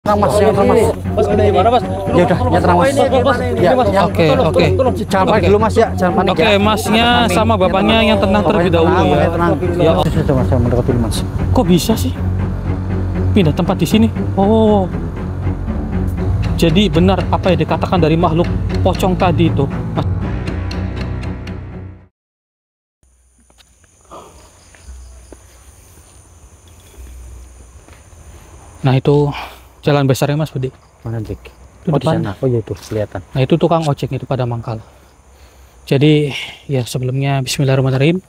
Terang mas, yang terang mas. Mas, gimana mas? Ya udah, ya terang mas. Ya, ya. Oke. Jangan panik dulu mas ya, jangan panik Oke, ya. masnya sama bapaknya yang tenang terlebih dahulu ya. Tenang. Ya. Sudah mas, saya mendekati mas. Kok bisa sih pindah tempat di sini? Oh, jadi benar apa yang dikatakan dari makhluk pocong tadi itu. Nah itu jalan besarnya Mas Budi. Mana Dik? Itu Oh di depan. sana. Oh iya itu kelihatan. Nah itu tukang ojek itu pada mangkal. Jadi ya sebelumnya Bismillahirrahmanirrahim.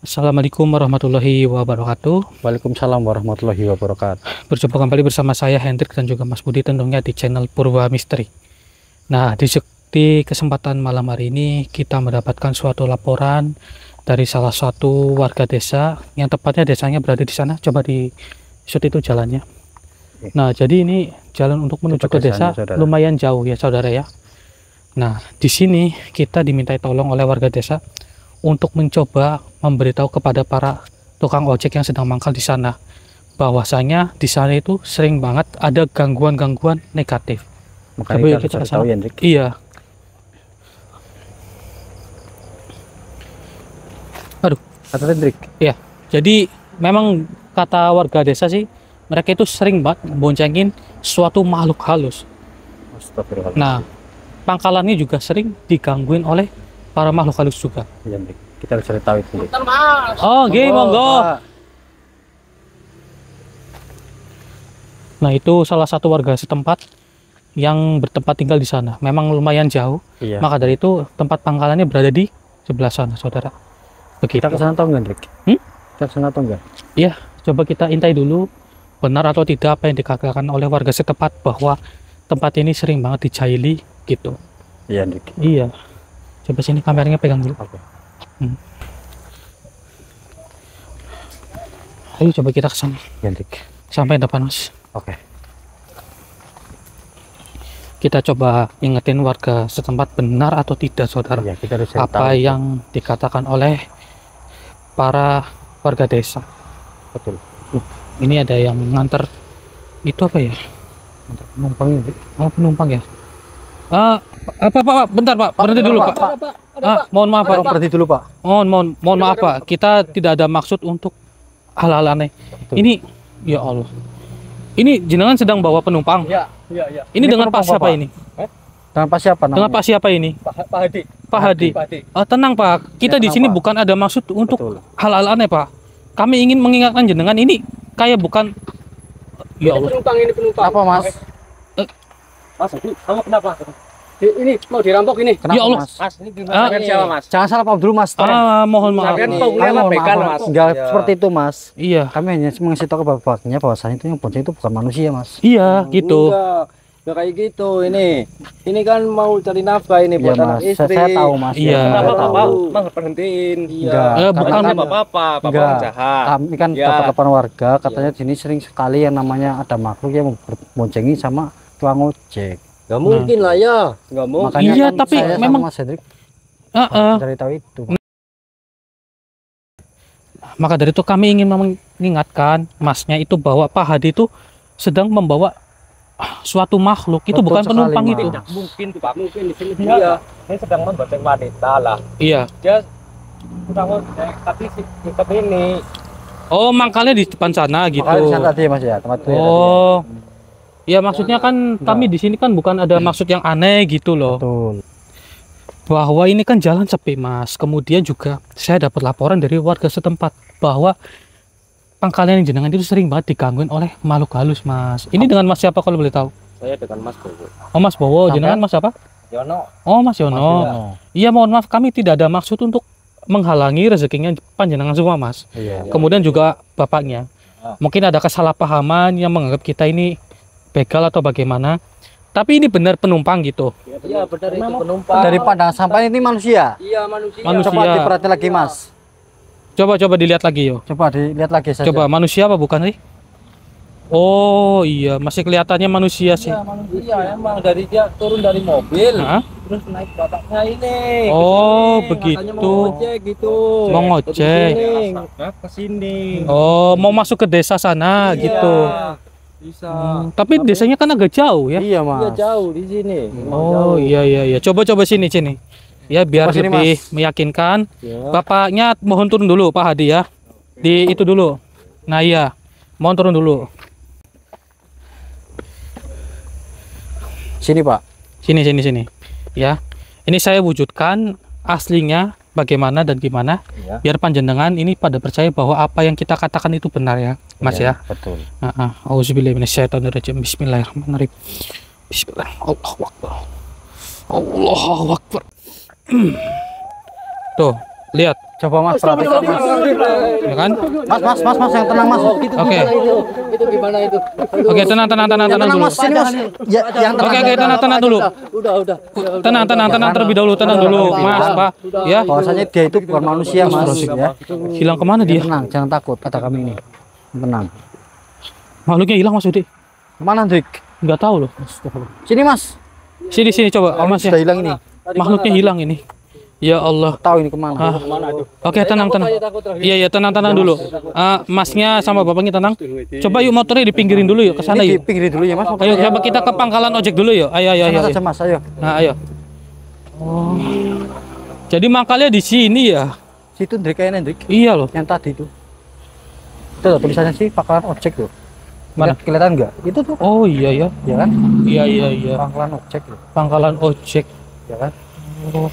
Assalamualaikum warahmatullahi wabarakatuh. Waalaikumsalam warahmatullahi wabarakatuh. Berjumpa kembali bersama saya Hendrik dan juga Mas Budi tentunya di channel Purwa Misteri. Nah di kesempatan malam hari ini kita mendapatkan suatu laporan dari salah satu warga desa yang tepatnya desanya berada di sana. Coba di shoot itu jalannya. Nah jadi ini jalan untuk menuju ke desa lumayan jauh ya saudara ya. Nah di sini kita dimintai tolong oleh warga desa untuk mencoba memberitahu kepada para tukang ojek yang sedang mangkal di sana bahwasanya di sana itu sering banget ada gangguan-gangguan negatif. Makanya kita harus tahu ya Dik. Iya. Aduh, Kata Hendrik. iya. Jadi memang kata warga desa sih mereka itu sering banget boncengin suatu makhluk halus. Astagfirullah. Nah, pangkalannya juga sering digangguin oleh para makhluk halus juga. Iya Dik. Kita harus cari tahu itu Dik. Oh, oke, monggo. Nah, itu salah satu warga setempat yang bertempat tinggal di sana. Memang lumayan jauh. Iya. Maka dari itu tempat pangkalannya berada di sebelah sana, saudara. Begitu. Kita ke sana tahu nggak Dik? Kita ke sana tahu nggak? Iya, coba kita intai dulu benar atau tidak apa yang dikatakan oleh warga setempat bahwa tempat ini sering banget dijahili gitu. Iya Dik. Iya. Coba sini kameranya pegang dulu. Oke. Ayo coba kita ke sana. Iya Dik. Sampai depan, Mas. Oke. Kita coba ingetin warga setempat benar atau tidak, saudara. Iya, kita harus cari Apa tahu. yang dikatakan oleh para warga desa. Betul. Ini ada yang nganter itu apa ya? Untuk penumpang ini Dik. Oh, penumpang ya. Pak, bentar Pak, berhenti dulu Pak. Mohon maaf Pak. Berhenti dulu Pak. Mohon maaf Pak. Kita tidak ada maksud untuk hal-hal aneh. Betul. Ini ya Allah. Ini jenengan sedang bawa penumpang. Iya. Ini dengan penumpang, Pak siapa Bapak? ini? Dengan Pak siapa namanya? Dengan Pak siapa ini? Pak Hadi. Pak Hadi. Pak Hadi. Tenang Pak. Kita di tenang, sini Pak. bukan ada maksud untuk Betul. hal-hal aneh Pak. Kami ingin mengingatkan jenengan ini kayak bukan. Ya Allah. Ini penumpang. Apa Mas? Mas, kamu kenapa? Ini mau dirampok ini. Kenapa Ya Allah. Mas? Mas, ini gimana? Ah, Siapa Mas? Jangan salah paham dulu Mas. Mohon maaf. Sampean Ini, pengguna kami mohon begal, maaf, Mas. Enggak Iya. seperti itu Mas. Iya. Kami hanya mengasih tahu ke bapaknya bahwasanya itu yang bonceng itu bukan manusia Mas. Iya, gitu. Enggak kayak gitu ini. Ini kan mau cari nafkah ini Iya buat anak Mas. istri. Saya tahu Mas. Iya. Saya Kenapa tahu. Bapak? Bang, berhentiin. Enggak. Bukan Karena kan- Bapak, Enggak. jahat. Kami kan Ya. dapat laporan warga katanya di sini sering sekali yang namanya ada makhluk yang berboncengi sama tukang ojek. Enggak mungkin lah ya. Enggak mungkin. Makanya Iya, kan tapi saya sama memang- Mas Hendrik Heeh. cari tahu itu. Maka dari itu kami ingin mengingatkan masnya itu bahwa Pak Hadi itu sedang membawa suatu makhluk. Itu Betul bukan sekali, penumpang Mas. itu. Tidak mungkin, Pak. Mungkin di sini dia ini sedang membonceng wanita lah. Iya. Dia sudah ngojek tapi si pickup ini Oh, mangkalnya di depan sana gitu. Makanya di sana tadi ya Mas ya, tempat itu ya tadi ya. Oh. Ya maksudnya kan kami di sini kan bukan ada maksud yang aneh gitu loh. Betul. Bahwa ini kan jalan sepi Mas. Kemudian juga saya dapat laporan dari warga setempat bahwa pangkalan yang jenengan itu sering banget digangguin oleh makhluk halus Mas. Ini dengan Mas siapa kalau boleh tahu? saya dengan Mas Bowo. Oh Mas Bowo, Sampai- jenengan Mas siapa? Yono. Oh Mas Yono. Mas Yono. Iya mohon maaf kami tidak ada maksud untuk menghalangi rezekinya panjenengan semua Mas. Iya. Kemudian juga bapaknya. Mungkin ada kesalahpahaman yang menganggap kita ini begal atau bagaimana. Tapi ini benar penumpang gitu. Iya benar itu penumpang. Dari pandangan sampai ini manusia. Iya manusia. Manusia. Coba diperhati lagi Mas. Coba dilihat lagi yo. Coba dilihat lagi saja. Coba manusia apa bukan sih? Oh iya, masih kelihatannya manusia sih. Iya manusia emang dari dia turun dari mobil. Hah? Terus naik bapaknya ini. Oh, kesini. begitu. Katanya mau ngojek gitu. Mau ngojek. Ke sini. Oh, mau masuk ke desa sana Iya. gitu. Bisa. Tapi desanya kan agak jauh ya. Iya, Iya Mas. jauh di sini. Oh iya iya iya. Coba sini sini. Ya biar Coba sini, lebih Mas. meyakinkan. Ya. Bapaknya mohon turun dulu Pak Hadi ya. Di itu dulu. Nah iya. Mohon turun dulu. Sini, Pak. Sini. Ya. Ini saya wujudkan aslinya bagaimana dan gimana. Ya. Biar panjenengan ini pada percaya bahwa apa yang kita katakan itu benar ya, Mas ya. Betul. Auzubillahi minasyaitonirrajim. Bismillahirrahmanirrahim. Bismillah. Allahu Akbar. Allahu Akbar. Tuh, lihat. Coba Mas perhatikan, Mas. Ya kan? Mas yang tenang, Mas. Oke. Itu gimana itu? Oke, tenang dulu. Mas, sini, Mas. Ya, yang tenang. Oke, tenang dulu. Udah. Tenang terlebih dahulu, tenang dulu, Mas, Pak. Ya. Bahwasanya dia itu bukan manusia, Mas. Ya. Hilang kemana dia? Tenang, jangan takut kata kami ini. Tenang. Makhluknya hilang Mas Budi. Mana, Dik? Nggak tahu loh. Sini, Mas. Sini coba, Mas ya. Sudah hilang ini. Makhluknya hilang ini. Ya Allah. Tahu ini kemana? Mana tuh? Oke, tenang. Iya, tenang dulu. Masnya sama bapaknya tenang. Coba yuk motornya dipinggirin dulu yuk, ke sana Ini yuk. dipinggirin dulu ya, Mas. Ayo, coba kita ke pangkalan ojek dulu yuk. Ayo. Sana saja, Mas. Ayo. Nah, ayo. Oh. Jadi mangkalnya di sini ya. Situ Dik kayaknya, Dik. Iya loh. Yang tadi itu. Itu loh, tulisannya sih pangkalan ojek tuh. Mana? Kelihatan enggak? Itu tuh. Oh iya ya. Ya kan? Iya. Pangkalan ojek loh. Pangkalan ojek. Ya kan? Oh.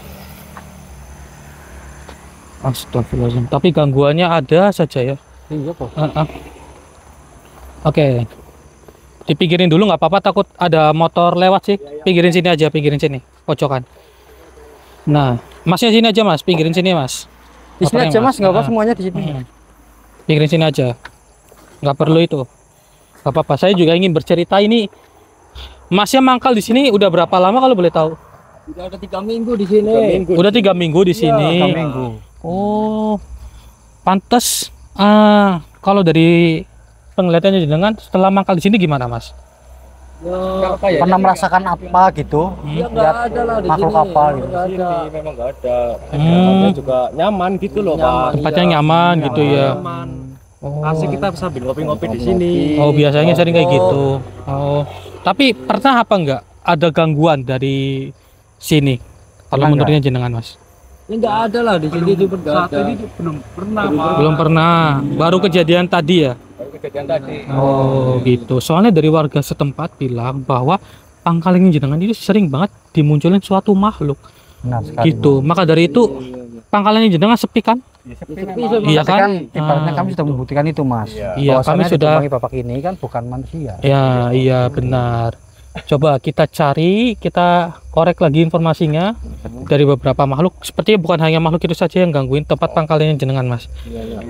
Astagfirullahaladzim. Tapi gangguannya ada saja ya. Iya kok. Oke. Dipinggirin dulu nggak apa-apa, takut ada motor lewat sih. Pinggirin sini aja, pinggirin sini. Pojokan. Nah, Masnya sini aja Mas, pinggirin sini Mas. Di sini Motornya, aja, Mas. Enggak apa Ah. semuanya di sini. Pinggirin sini aja. Nggak perlu itu. Nggak apa-apa. Saya juga ingin bercerita ini. Masnya mangkal di sini udah berapa lama kalau boleh tahu? Udah ada 3 minggu di sini. Udah 3 minggu di sini. 3 minggu. Oh, pantas. Kalau dari penglihatannya jenengan setelah mangkal di sini gimana, Mas? Ya, Pernah merasakan apa gitu? ya nggak ada lah di makhluk sini. apa gitu. Nggak ada. Memang nggak ada. Hmm. Tempatnya juga nyaman gitu loh, Pak. Tempatnya nyaman gitu ya. Nyaman. Oh. Asik kita sambil ngopi-ngopi di sini. Oh, biasanya sering kayak gitu. Oh, tapi pernah apa enggak ada gangguan dari sini? Kalau Pernah menurutnya jenengan, Mas? Ya nggak ada lah di sini itu nggak ada. belum pernah, Pak. Belum pernah. Baru kejadian tadi ya. Kejadian tadi. Oh, gitu. Soalnya dari warga setempat bilang bahwa pangkalan jenengan itu sering banget dimunculin suatu makhluk. Benar sekali. Gitu. Maka dari itu pangkalannya jenengan sepi kan? Iya Tapi kan? kan ibaratnya kami sudah membuktikan itu, Mas. Iya, kami Bahwasannya sudah. ditumpangi bapak ini kan bukan manusia. Ya, iya benar. Coba kita cari, kita korek lagi informasinya dari beberapa makhluk. Sepertinya bukan hanya makhluk itu saja yang gangguin tempat pangkalannya jenengan, Mas.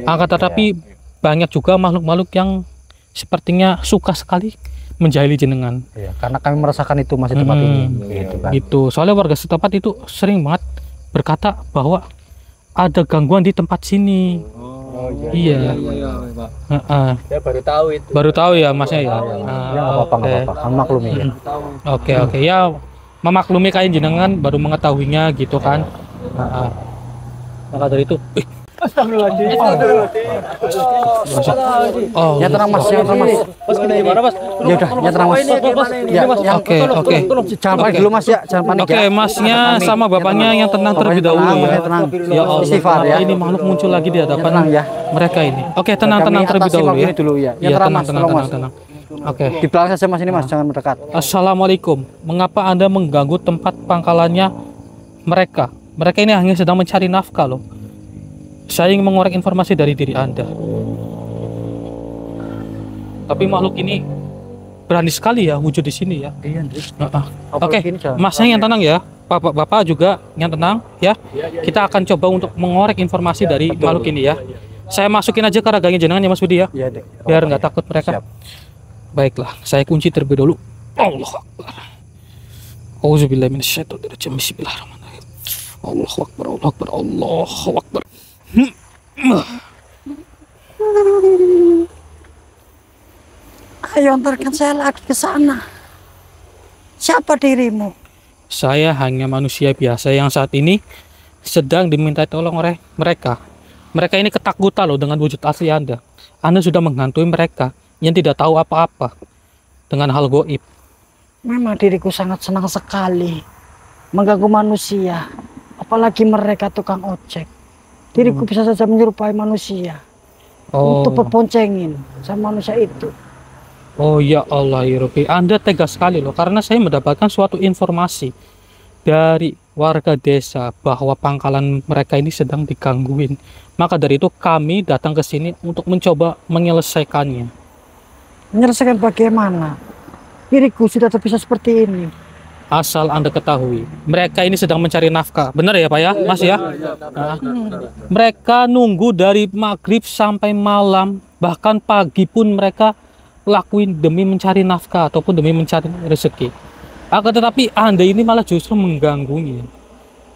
Akan tetapi banyak juga makhluk-makhluk yang sepertinya suka sekali menjahili jenengan. Iya, karena kami merasakan itu Mas di tempat ini. Gitu kan. Gitu. Soalnya warga setempat itu sering banget berkata bahwa ada gangguan di tempat sini. Oh, Iya. Pak. Heeh. Saya baru tahu itu. Baru tahu ya Masnya ya. Ya nggak apa-apa, nggak apa-apa. Kami maklumi ya. Oke, ya memaklumi kain jenengan baru mengetahuinya gitu kan. Maka dari itu, oh, Ya tenang Mas, ya tenang Mas. Mas gimana, Mas? Ya udah, ya tenang Mas. Ya, yang Oke. jangan panik dulu Mas ya, jangan panik Oke, ya. Masnya Panik. sama bapaknya yang tenang terlebih Bapaknya dahulu tenang, ya. Masnya tenang. Ya Allah, Istighfar ya. ini makhluk muncul lagi di hadapan Tenang ya. mereka ini. Oke, tenang Kami terlebih atasi dahulu makhluk ya. ini dulu ya. Ya Iya, tenang Mas, tolong Mas. tenang. Oke. Di belakang saja Mas ini Mas, jangan mendekat. Assalamualaikum. Mengapa Anda mengganggu tempat pangkalannya mereka? Mereka ini hanya sedang mencari nafkah loh. Saya ingin mengorek informasi dari diri Anda. Tapi makhluk ini berani sekali ya wujud di sini ya. Iya, Oke, Masnya yang tenang ya. Bapak juga yang tenang ya. Kita akan coba untuk mengorek informasi dari makhluk ini ya. Saya masukin aja ke raganya jenengan ya Mas Budi ya. Iya, Dek. Biar nggak takut mereka. Siap. Baiklah, saya kunci terlebih dahulu. Allah Akbar. Auzubillahi minasyaitonirrajim. Bismillahirrahmanirrahim. Allahu Akbar, Allahu Akbar, Allahu Akbar. Ayo antarkan saya lagi ke sana. Siapa dirimu? Saya hanya manusia biasa yang saat ini sedang diminta tolong oleh mereka. Mereka ini ketakutan loh dengan wujud asli Anda. Anda sudah menghantui mereka yang tidak tahu apa-apa. dengan hal goib. Memang diriku sangat senang sekali mengganggu manusia, apalagi mereka tukang ojek. Diriku bisa saja menyerupai manusia untuk berboncengin sama manusia itu. Oh ya Allah ya Rabbi, Anda tegas sekali loh, karena saya mendapatkan suatu informasi dari warga desa bahwa pangkalan mereka ini sedang digangguin. Maka dari itu kami datang ke sini untuk mencoba menyelesaikannya. Menyelesaikan bagaimana? Diriku sudah terpisah seperti ini. Asal Anda ketahui, mereka ini sedang mencari nafkah. Benar ya Pak ya, Mas ya? Nah, mereka nunggu dari maghrib sampai malam, bahkan pagi pun mereka lakuin demi mencari nafkah ataupun demi mencari rezeki. Akan tetapi Anda ini malah justru mengganggunya.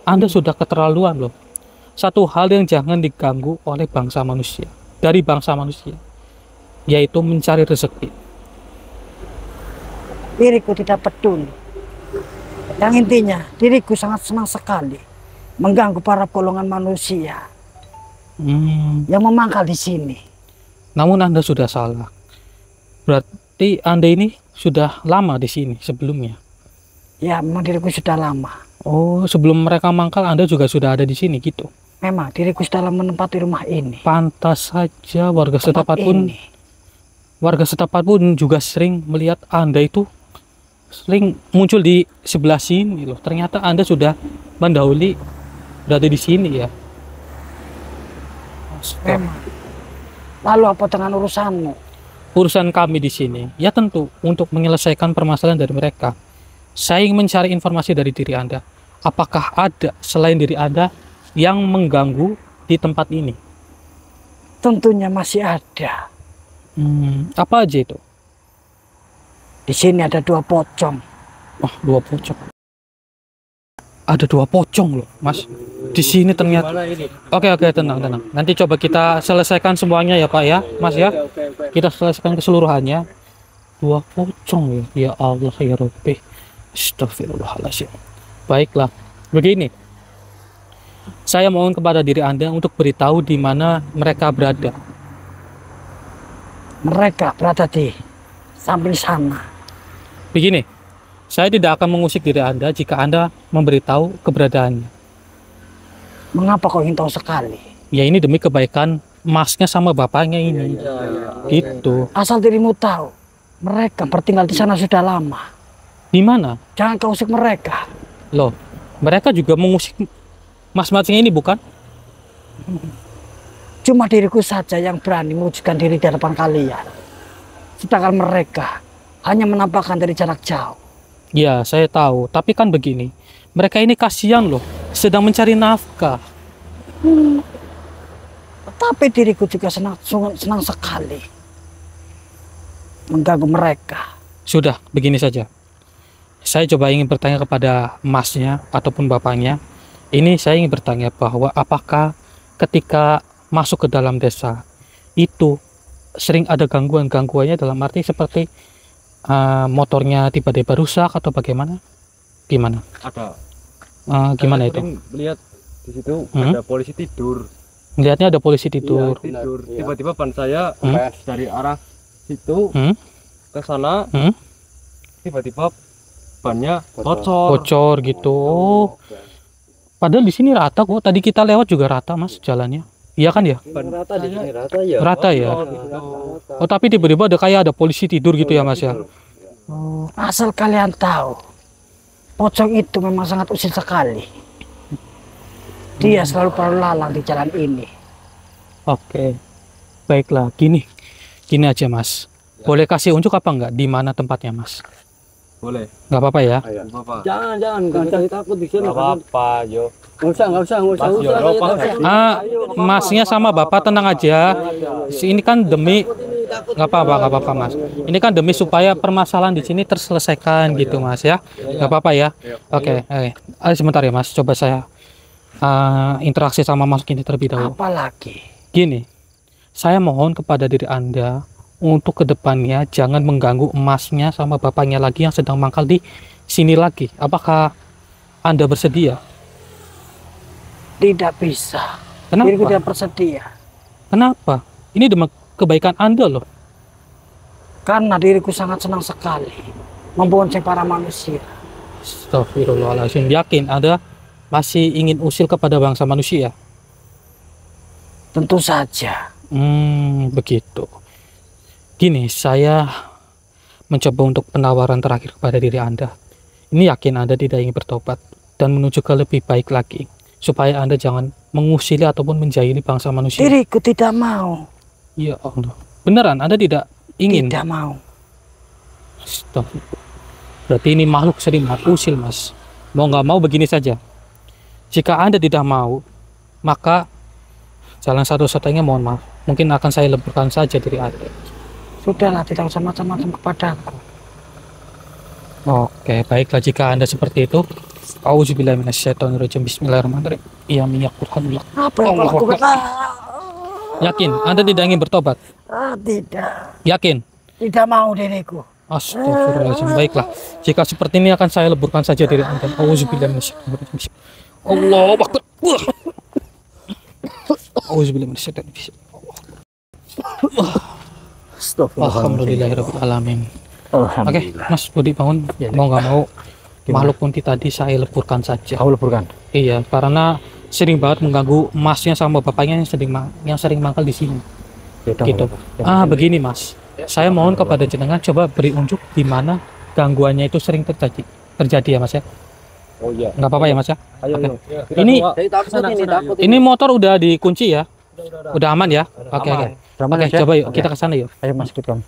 Anda sudah keterlaluan loh. Satu hal yang jangan diganggu oleh bangsa manusia, dari bangsa manusia, yaitu mencari rezeki. Diriku tidak peduli. Yang intinya, diriku sangat senang sekali mengganggu para golongan manusia yang memangkal di sini. Namun Anda sudah salah. Berarti Anda ini sudah lama di sini sebelumnya. Ya, memang diriku sudah lama. Oh, sebelum mereka mangkal Anda juga sudah ada di sini gitu. Memang diriku sudah lama menempati rumah ini. Pantas saja warga setempat pun juga sering melihat Anda itu sering muncul di sebelah sini loh. Ternyata Anda sudah mendahului berada di sini ya. Memang. Lalu apa dengan urusanmu? Urusan kami di sini ya tentu untuk menyelesaikan permasalahan dari mereka. Saya ingin mencari informasi dari diri Anda. Apakah ada selain diri Anda yang mengganggu di tempat ini? Tentunya masih ada. Apa aja itu? Di sini ada 2 pocong. Oh, 2 pocong. Ada 2 pocong loh, Mas. Di sini ternyata. Oke, tenang. Nanti coba kita selesaikan semuanya ya, Pak ya, Mas ya. Kita selesaikan keseluruhannya. 2 pocong ya. Ya Allah ya Rabbi. Astagfirullahaladzim. Baiklah. Begini. Saya mohon kepada diri Anda untuk beritahu di mana mereka berada. Mereka berada di samping sana. Begini, saya tidak akan mengusik diri Anda jika Anda memberitahu keberadaannya. Mengapa kau ingin tahu sekali? Ya ini demi kebaikan masnya sama bapaknya ini. Gitu. Asal dirimu tahu, mereka bertinggal di sana sudah lama. Di mana? Jangan kau usik mereka. Loh, mereka juga mengusik mas-masnya ini bukan? Cuma diriku saja yang berani mewujudkan diri di hadapan kalian. Sedangkan mereka hanya menampakkan dari jarak jauh. Ya, saya tahu. Tapi kan begini, mereka ini kasihan loh, sedang mencari nafkah. Tapi diriku juga senang sekali mengganggu mereka. Sudah, begini saja. Saya coba ingin bertanya kepada masnya ataupun bapaknya. Ini saya ingin bertanya bahwa apakah ketika masuk ke dalam desa itu sering ada gangguannya dalam arti seperti motornya tiba-tiba rusak atau bagaimana? Gimana? Ada. Gimana Saya itu? sering lihat di situ ada polisi tidur. Melihatnya ada polisi tidur. Iya, tidur. Tiba-tiba ban saya dari arah situ ke sana. Tiba-tiba bannya Bocor gitu. Oh. Padahal di sini rata kok. Tadi kita lewat juga rata, Mas, jalannya. Iya kan ya? Rata di sini rata ya. Rata ya. Oh, tapi tiba-tiba ada polisi tidur gitu ya, Mas ya. Oh, asal kalian tahu, pocong itu memang sangat usil sekali. Dia selalu berlalu lalang di jalan ini. Oke. Baiklah, gini aja, Mas. Boleh kasih unjuk apa enggak di mana tempatnya, Mas? Boleh. Nggak apa-apa ya? Bapak. Jangan, enggak usah takut di sini. Apa, yo. Enggak usah. Masnya sama bapak tenang aja. Ini kan demi nggak apa-apa, Mas. Ini kan demi supaya permasalahan di sini terselesaikan gitu, Mas ya. Nggak apa-apa ya. Oke. Sebentar ya, Mas. Coba saya interaksi sama Mas ini terlebih dahulu. Apalagi? Gini, saya mohon kepada diri Anda untuk kedepannya jangan mengganggu emasnya sama bapaknya lagi yang sedang mangkal di sini lagi. Apakah Anda bersedia? Tidak bisa. Kenapa? Diriku tidak bersedia. Kenapa? Ini demi kebaikan Anda loh. Karena diriku sangat senang sekali membonceng para manusia. Astagfirullahaladzim. Yakin Anda masih ingin usil kepada bangsa manusia? Tentu saja. Begitu. Gini, saya mencoba untuk penawaran terakhir kepada diri Anda. Ini yakin Anda tidak ingin bertobat dan menuju ke lebih baik lagi, supaya Anda jangan mengusili ataupun menjahili bangsa manusia. Diriku tidak mau. Ya Allah. Beneran Anda tidak ingin? Tidak mau. Stop. Berarti ini makhluk sering usil, Mas. Mau nggak mau begini saja. Jika Anda tidak mau, maka jalan satu-satunya mohon maaf. Mungkin akan saya leburkan saja diri Anda. Sudahlah, tidak usah macam-macam kepadaku. Oke, baiklah jika Anda seperti itu. Auzubillahi minasyaitonirrajim. Bismillahirrahmanirrahim. Ya minyak Tuhan. Apa yang Allah aku lakukan? Yakin Anda tidak ingin bertobat? Tidak. Yakin? Tidak mau diriku. Astagfirullahaladzim. Baiklah, jika seperti ini akan saya leburkan saja diri Anda. Auzubillahi minasyaitonirrajim. Allahu akbar. Auzubillahi minasyaitonirrajim. Alhamdulillahirabbil alamin. Oke, Mas Budi bangun. Mau nggak mau, makhluk kunti tadi saya leburkan saja. Kau leburkan. Iya, karena sering banget mengganggu emasnya sama bapaknya yang sering mangkal di sini. Gitu. Begini Mas, saya mohon kepada jenengan coba beri unjuk di mana gangguannya itu sering terjadi ya Mas ya. Oh iya. Nggak apa-apa ya Mas ya. Ayo. Ini Takut ini motor udah dikunci ya. Udah aman ya. Oke. Aman ya, Coba yuk Oke. kita ke sana yuk. Ayo Mas, ikut kamu.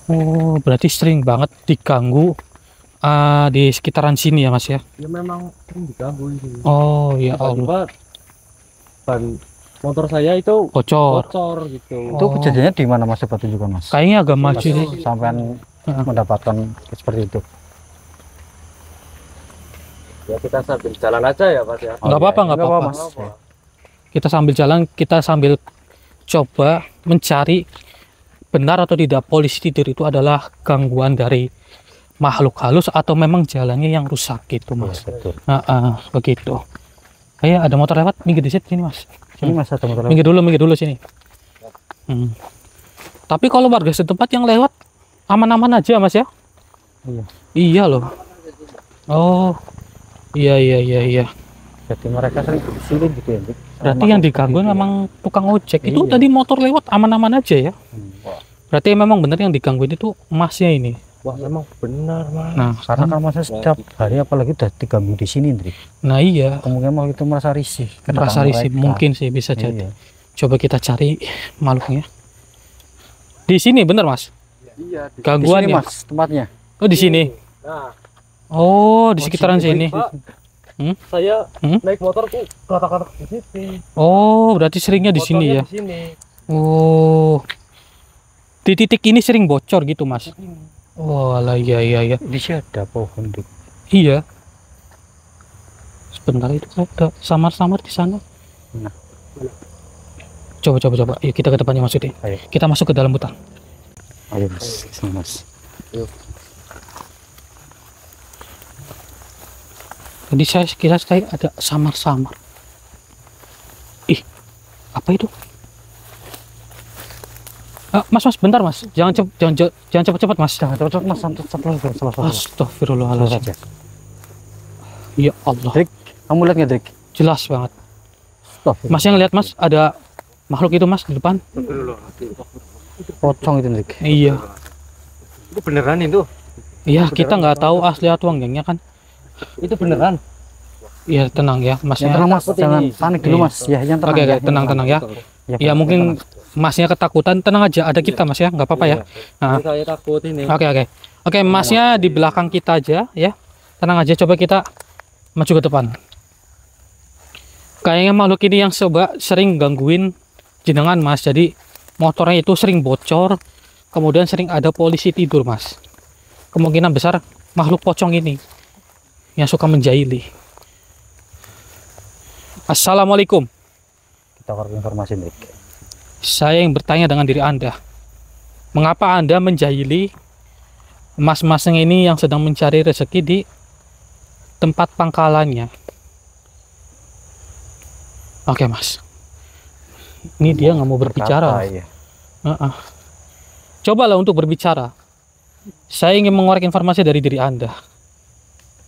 Oh, berarti sering banget diganggu di sekitaran sini ya Mas ya. Ya memang sering diganggu ini. Oh ya Allah. Tiba-tiba ban motor saya itu Bocor. bocor gitu. Itu kejadiannya di mana Mas? Coba tunjukkan Mas. Kayaknya agak maju sih. Sampai mendapatkan seperti itu. Ya kita sambil jalan aja ya Mas ya. Nggak apa-apa, nggak apa-apa. Mas. Kita sambil jalan, kita sambil coba mencari benar atau tidak polisi tidur itu adalah gangguan dari makhluk halus atau memang jalannya yang rusak gitu Mas. Betul. Begitu. Kayak ada motor lewat, minggir di sini Mas. Sini Mas, ada motor. Minggir dulu sini. Tapi kalau warga setempat yang lewat aman-aman aja Mas ya? Iya. Iya loh. Oh. Iya. Jadi mereka sering bersihin gitu ya. Dik. Berarti yang diganggu memang tukang ojek. Itu Iya. tadi motor lewat aman-aman aja ya. Berarti memang benar yang digangguin itu Masnya ini. Wah memang benar Mas. Nah, Karena kan Mas setiap hari apalagi udah diganggu di sini, Ndri. nah iya. Kemungkinan makhluk itu merasa risih. Merasa risih mereka. mungkin sih bisa jadi. Iya. Coba kita cari makhluknya. Di sini benar Mas? Iya. Di sini Gangguannya. Mas, tempatnya. Oh di sini. Nah, Oh di sekitaran sini. saya Hmm? naik motor tuh katak-katak di sini. Oh berarti seringnya di sini ya. Motornya di sini. Oh di titik ini sering bocor gitu Mas. Oh alah iya. Di sini ada pohon, Dik. Iya. Sebentar itu ada samar-samar di sana. Nah. Coba. Yuk kita ke depannya Mas Yudi. Ayo. Kita masuk ke dalam hutan. Ayo Mas, kesini Mas. Jadi saya kira ada samar-samar. Ih, apa itu? Mas, bentar Mas. Jangan cepat-cepat Mas. Jangan cepat Mas, salah. Astagfirullahaladzim. Saja. Ya Allah, Dik, kamu lihat nggak, Dik? jelas banget. Stop. Mas yang lihat Mas, ada makhluk itu Mas di depan. Pocong itu, Dik. Iya. Itu beneran itu? Iya, kita nggak tahu asli atau enggaknya kan. Itu beneran? Iya, tenang ya Masnya. Tenang Mas, jangan panik dulu Iya. Mas. Ya, yang tenang. Oke, ya, tenang ya. Ya mungkin Masnya ketakutan, tenang aja. Ada kita Mas ya, nggak apa-apa ya. Nah. Ini saya takut ini. Oke, Masnya di belakang kita aja ya. Tenang aja, coba kita maju ke depan. Kayaknya makhluk ini yang sering gangguin jenengan Mas. Jadi motornya itu sering bocor, kemudian sering ada polisi tidur Mas. Kemungkinan besar makhluk pocong ini yang suka menjahili. Assalamualaikum. Kita korek informasi, Dik. Saya yang bertanya dengan diri Anda. Mengapa Anda menjahili mas-masnya ini yang sedang mencari rezeki di tempat pangkalannya? Oke Mas. Ini dia nggak mau berbicara. Berkata, iya. Cobalah untuk berbicara. Saya ingin mengorek informasi dari diri Anda.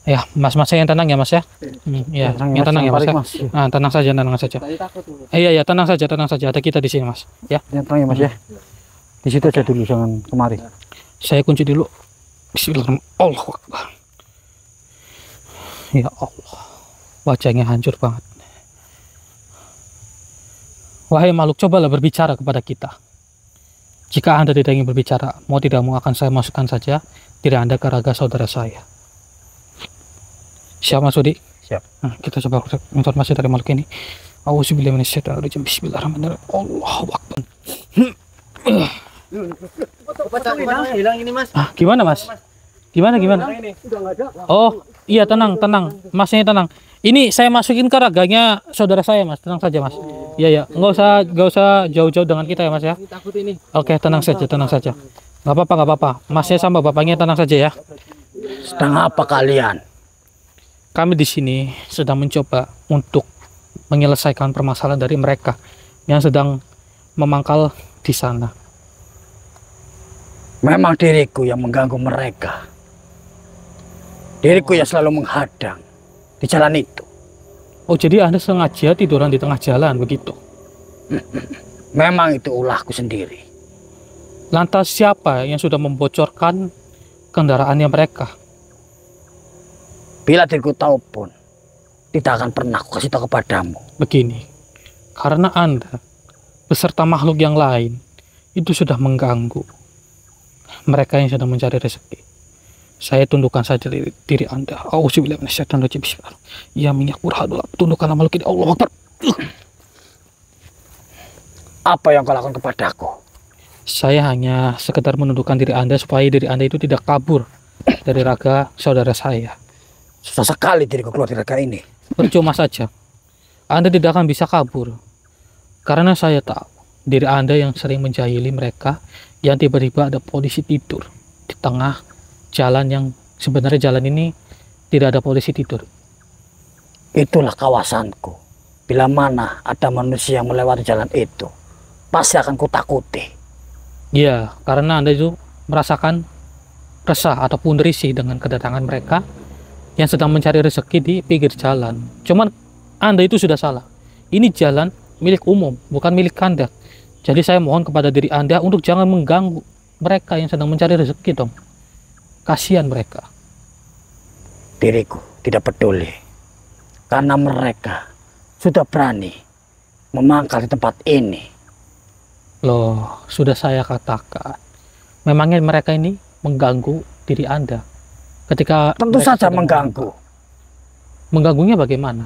Ya, Mas yang tenang ya, Mas ya. Ya, yang tenang ya, Mas ya. Nah, tenang saja, tenang saja. Iya, tenang saja, tenang saja. Ada kita di sini, Mas. Ya. Yang tenang ya, Mas ya. Di situ aja dulu, jangan kemari. Saya kunci dulu. Bismillahirrahmanirrahim. Allahu Akbar. Ya Allah. Wajahnya hancur banget. Wahai makhluk, cobalah berbicara kepada kita. Jika Anda tidak ingin berbicara, mau tidak mau akan saya masukkan saja diri Anda ke raga saudara saya. Siap, Mas Budi? Siap. Nah, kita coba informasi dari makhluk ini. Auzubillahi minasyaitonirrajim. Bismillahirrahmanirrahim. Allahu Akbar. Hilang ini, Mas. Gimana, Mas? Gimana? Oh, iya, tenang. Masnya tenang. Ini saya masukin ke raganya saudara saya, Mas. Tenang saja, Mas. Iya. Nggak usah jauh-jauh dengan kita ya, Mas ya. Takut ini. Oke, tenang saja. Nggak apa-apa. Masnya sama bapaknya tenang saja ya. Sedang apa kalian? Kami di sini sedang mencoba untuk menyelesaikan permasalahan dari mereka yang sedang memangkal di sana. Memang diriku yang mengganggu mereka. Diriku yang selalu menghadang di jalan itu. Oh, jadi Anda sengaja tiduran di tengah jalan begitu? Memang itu ulahku sendiri. Lantas siapa yang sudah membocorkan kendaraannya mereka? Bila diriku tahu pun, tidak akan pernah aku kasih tahu kepadamu. Begini, karena Anda beserta makhluk yang lain itu sudah mengganggu mereka yang sedang mencari rezeki. Saya tundukkan saja diri Anda. Auzubillahi minasyaitonirrajim. Bismillahirrahmanirrahim. Ya minyak burhadullah. Tundukkanlah makhluk ini. Allahu Akbar. Apa yang kau lakukan kepadaku? Saya hanya sekedar menundukkan diri Anda supaya diri Anda itu tidak kabur dari raga saudara saya. Susah sekali diriku keluar dari raga ini. Percuma saja. Anda tidak akan bisa kabur. Karena saya tahu diri Anda yang sering menjahili mereka yang tiba-tiba ada polisi tidur di tengah jalan yang sebenarnya jalan ini tidak ada polisi tidur. Itulah kawasanku. Bila mana ada manusia yang melewati jalan itu, pasti akan kutakuti. Ya, karena Anda itu merasakan resah ataupun risih dengan kedatangan mereka yang sedang mencari rezeki di pinggir jalan. Cuman Anda itu sudah salah. Ini jalan milik umum, bukan milik Anda. Jadi saya mohon kepada diri Anda untuk jangan mengganggu mereka yang sedang mencari rezeki dong. Kasihan mereka. Diriku tidak peduli. Karena mereka sudah berani memangkal di tempat ini. Loh, sudah saya katakan. Memangnya mereka ini mengganggu diri Anda. Ketika Tentu saja mengganggu. Mengganggunya bagaimana?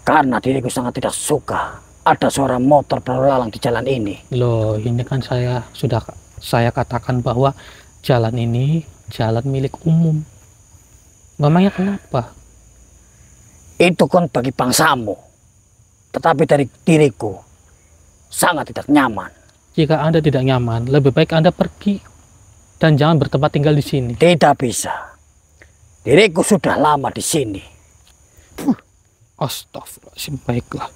Karena diriku sangat tidak suka ada suara motor berlalu lalang di jalan ini. Loh, ini kan saya katakan bahwa jalan ini jalan milik umum. Memangnya kenapa? Itu kan bagi bangsamu. Tetapi dari diriku sangat tidak nyaman. Jika Anda tidak nyaman, lebih baik Anda pergi dan jangan bertempat tinggal di sini. Tidak bisa. Diriku sudah lama di sini. Astagfirullahaladzim, baiklah.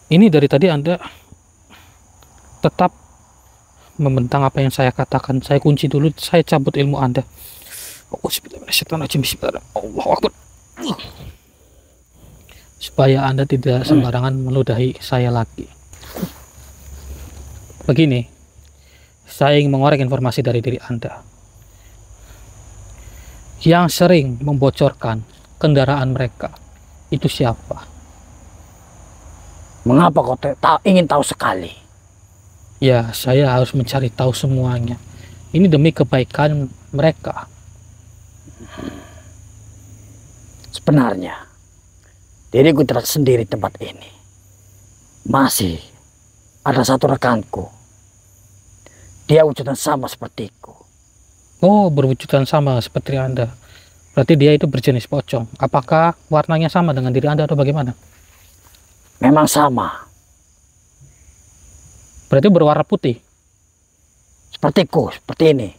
Ini dari tadi Anda tetap membentang apa yang saya katakan. Saya kunci dulu, saya cabut ilmu Anda. Allahu Akbar. Supaya Anda tidak sembarangan meludahi saya lagi. Begini, saya ingin mengorek informasi dari diri Anda yang sering membocorkan kendaraan mereka. Itu siapa? Mengapa kau ingin tahu sekali? Ya, saya harus mencari tahu semuanya. Ini demi kebaikan mereka. Sebenarnya, diriku tidak sendiri tempat ini. Masih ada satu rekanku. Dia wujudan sama sepertiku. Oh, berwujudan sama seperti Anda. Berarti dia itu berjenis pocong. Apakah warnanya sama dengan diri Anda atau bagaimana? Memang sama. Berarti berwarna putih. Sepertiku, seperti ini.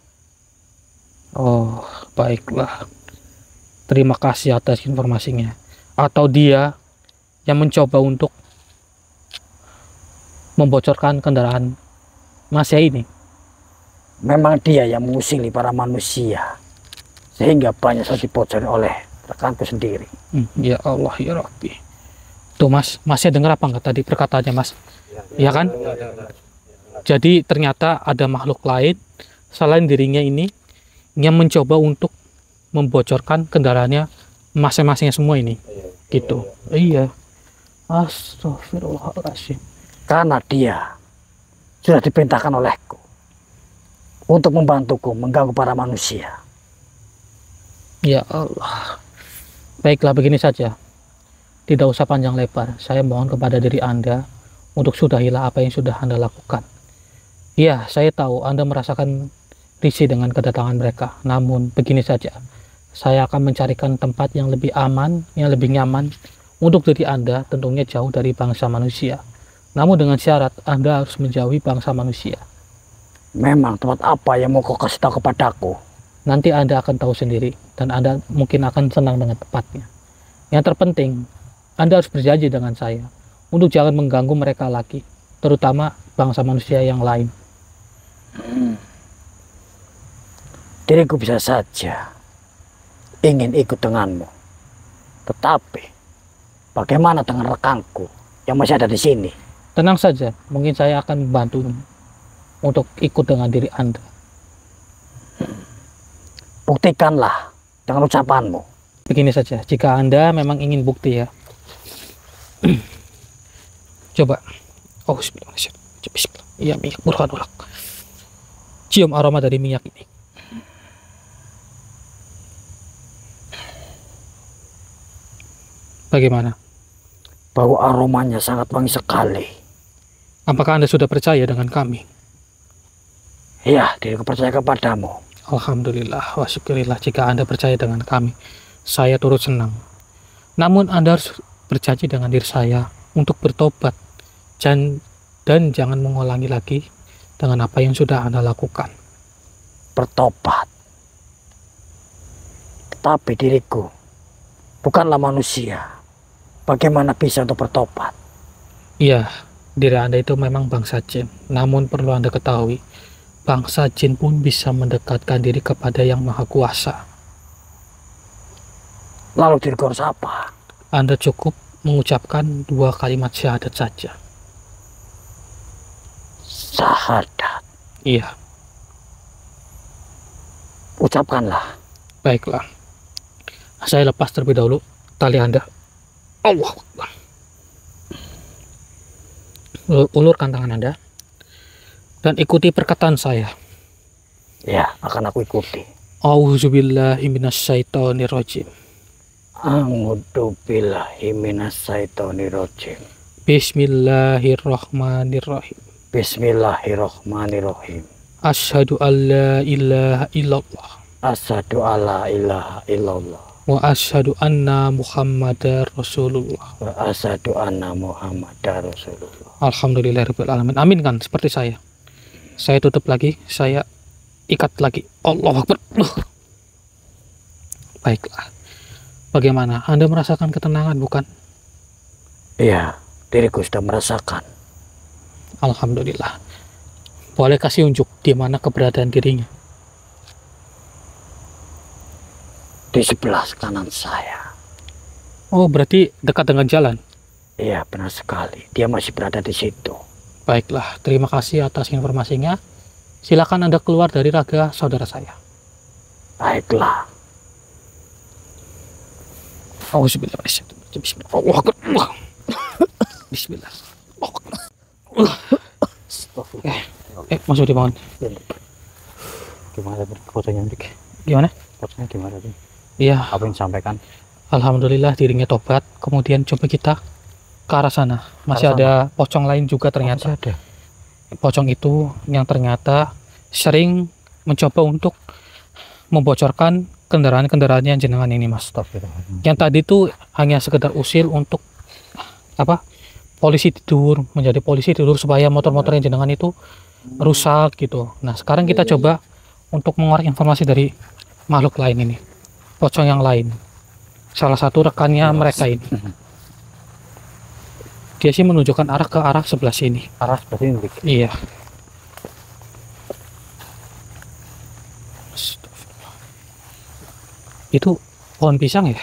Oh, baiklah. Terima kasih atas informasinya. Atau dia yang mencoba untuk membocorkan kendaraan Mas ini. Memang dia yang mengusili para manusia sehingga banyak saja dibocori oleh rekanku sendiri. Ya Allah ya Rabbi. Tuh Mas, masih dengar apa enggak tadi perkataannya Mas? Ya kan? Jadi ternyata ada makhluk lain selain dirinya ini yang mencoba untuk membocorkan kendaraannya masing-masingnya semua ini. Gitu. Iya. Astagfirullahaladzim. Karena dia sudah diperintahkan olehku untuk membantuku mengganggu para manusia. Ya Allah. Baiklah, begini saja. Tidak usah panjang lebar. Saya mohon kepada diri Anda untuk sudahilah apa yang sudah Anda lakukan. Ya, saya tahu Anda merasakan risih dengan kedatangan mereka. Namun, begini saja. Saya akan mencarikan tempat yang lebih aman, yang lebih nyaman untuk diri Anda, tentunya jauh dari bangsa manusia. Namun dengan syarat Anda harus menjauhi bangsa manusia. Memang tempat apa yang mau kau kasih tahu kepadaku? Nanti Anda akan tahu sendiri dan Anda mungkin akan senang dengan tempatnya. Yang terpenting, Anda harus berjanji dengan saya untuk jangan mengganggu mereka lagi, terutama bangsa manusia yang lain. Diriku bisa saja ingin ikut denganmu. Tetapi bagaimana dengan rekanku yang masih ada di sini? Tenang saja, mungkin saya akan membantu untuk ikut dengan diri Anda. Buktikanlah dengan ucapanmu. Begini saja, jika Anda memang ingin bukti ya. Coba. Oh, bismillah. Bismillah. Iya, minyak burhanullah. Cium aroma dari minyak ini. Bagaimana? Bau aromanya sangat wangi sekali. Apakah Anda sudah percaya dengan kami? Ya, diriku percaya kepadamu. Alhamdulillah wa syukurillah jika Anda percaya dengan kami. Saya turut senang. Namun Anda harus berjanji dengan diri saya untuk bertobat dan jangan mengulangi lagi dengan apa yang sudah Anda lakukan. Bertobat. Tetapi diriku bukanlah manusia. Bagaimana bisa untuk bertobat? Iya, diri Anda itu memang bangsa jin. Namun perlu Anda ketahui, bangsa jin pun bisa mendekatkan diri kepada Yang Maha Kuasa. Lalu diriku harus apa? Anda cukup mengucapkan 2 kalimat syahadat saja. Syahadat. Iya. Ucapkanlah. Baiklah. Saya lepas terlebih dahulu tali Anda. Allah Akbar. Ulurkan tangan Anda dan ikuti perkataan saya. Ya, akan aku ikuti. Auzubillahi minasyaitonirrajim. A'udzubillahi minasyaitonirrajim. Bismillahirrahmanirrahim. Bismillahirrahmanirrahim. Asyhadu alla ilaha illallah. Asyhadu alla ilaha illallah. Wa asyhadu anna Muhammadar Rasulullah. Wa asyhadu anna Muhammadar Rasulullah. Alhamdulillahirabbil alamin. Amin kan seperti saya. Saya tutup lagi, saya ikat lagi. Allahu Akbar. Baiklah. Bagaimana? Anda merasakan ketenangan bukan? Iya, diriku sudah merasakan. Alhamdulillah. Boleh kasih unjuk di mana keberadaan dirinya? Di sebelah kanan saya. Oh, berarti dekat dengan jalan? Iya, benar sekali. Dia masih berada di situ. Baiklah, terima kasih atas informasinya. Silakan Anda keluar dari raga saudara saya. Baiklah. Auzubillah. Bismillah. Allah Akbar. Bismillah. Masuk di mohon. Gimana fotonya, Dik? Gimana? Fotonya gimana, Dik? Iya. Apa yang disampaikan? Alhamdulillah dirinya tobat. Kemudian coba kita ke arah sana. Masih ada pocong lain juga ternyata. Masih ada. Pocong itu yang ternyata sering mencoba untuk membocorkan kendaraan-kendaraan yang jenengan ini, Mas. Yang tadi itu hanya sekedar usil untuk apa? Polisi tidur, menjadi polisi tidur supaya motor-motor yang jenengan itu rusak gitu. Nah, sekarang kita coba untuk mengorek informasi dari makhluk lain ini. Pocong yang lain. Salah satu rekannya mereka ini. Dia sih menunjukkan arah ke arah sebelah sini. Arah sebelah sini, Dik. Iya. Itu pohon pisang ya?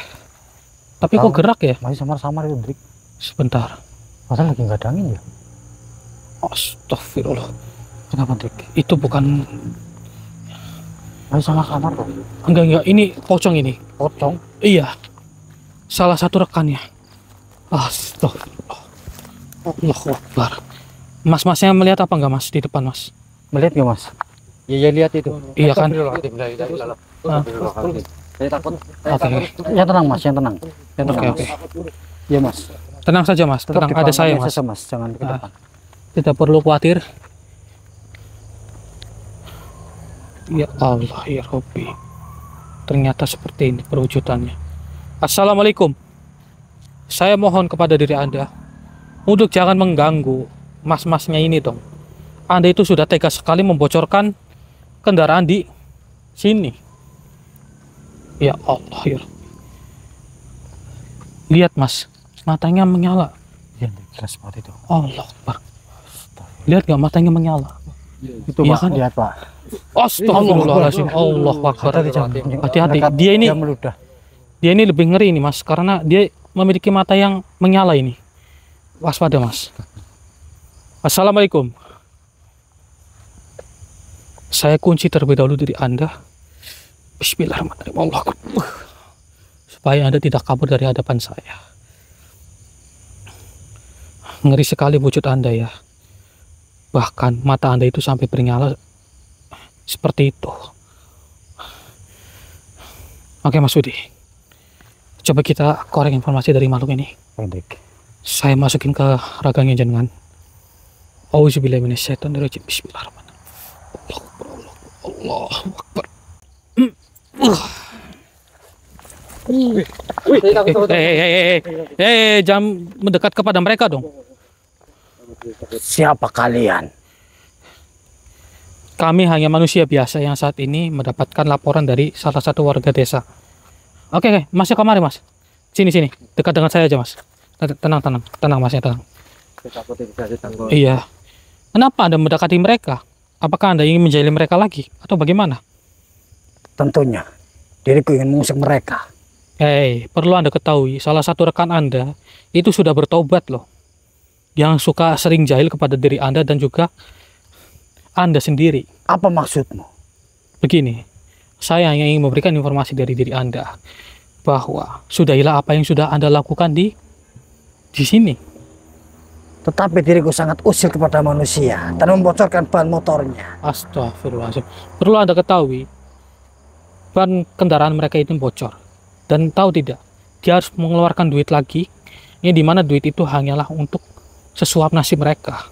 Tapi kok gerak ya? Masih samar-samar itu, Drik. Sebentar. Masa lagi nggak ada angin ya? Astagfirullah. Kenapa, Drik? Itu bukan... Masih samar-samar kok. Enggak. Ini pocong ini. Pocong? Iya. Salah satu rekannya. Astagfirullah. Allahu Akbar. Mas-masnya melihat apa enggak, Mas, di depan, Mas? Melihat nggak, Mas? Iya, lihat itu. Iya kan? Saya takut. Oke. Yang tenang, Mas, yang tenang. Yang tenang. Oke. Iya, Mas. Tenang saja, Mas. Tetap Tenang, di ada pangkalnya saya, Mas. saja, Mas. Jangan ke depan. Tidak perlu khawatir. Ya Allah, ya Rabbi. Ternyata seperti ini perwujudannya. Assalamualaikum. Saya mohon kepada diri Anda untuk jangan mengganggu mas-masnya ini dong. Anda itu sudah tega sekali membocorkan kendaraan di sini. Ya Allah, ya Rabbi. Lihat, Mas, matanya menyala. Iya, jelas banget itu. Allah Akbar. Lihat nggak matanya menyala? Itu, Iya Pak. kan? Lihat, Pak. Astagfirullahaladzim. Allah Akbar. Hati-hati. Dia ini lebih ngeri ini, Mas, karena dia memiliki mata yang menyala ini. Waspada, Mas. Assalamualaikum. Saya kunci terlebih dahulu diri Anda. Bismillahirrahmanirrahim. Allah Akbar. Supaya Anda tidak kabur dari hadapan saya. Ngeri sekali wujud Anda ya. Bahkan mata Anda itu sampai bernyala seperti itu. Oke, Mas Budi. Coba kita korek informasi dari makhluk ini. Hendrik. Saya masukin ke raganya jenengan. Auzubillahi minasyaitonirrajim. Bismillahirrahmanirrahim. Allahu Akbar. Jangan mendekat kepada mereka dong. Siapa kalian? Kami hanya manusia biasa yang saat ini mendapatkan laporan dari salah satu warga desa. Oke, masuk kemari, Mas. Sini, dekat dengan saya aja, Mas. Tenang, Mas, ya, tenang. Iya. Kenapa Anda mendekati mereka? Apakah Anda ingin menjahili mereka lagi atau bagaimana? Tentunya diriku ingin mengusik mereka. Perlu Anda ketahui, salah satu rekan Anda itu sudah bertobat loh. Yang suka sering jahil kepada diri Anda dan juga Anda sendiri. Apa maksudmu? Begini, saya hanya ingin memberikan informasi dari diri Anda bahwa sudahilah apa yang sudah Anda lakukan di sini. Tetapi diriku sangat usil kepada manusia dan membocorkan ban motornya. Astagfirullahaladzim. Perlu Anda ketahui, ban kendaraan mereka itu bocor. Dan tahu tidak, dia harus mengeluarkan duit lagi. Ini dimana duit itu hanyalah untuk sesuap nasi mereka.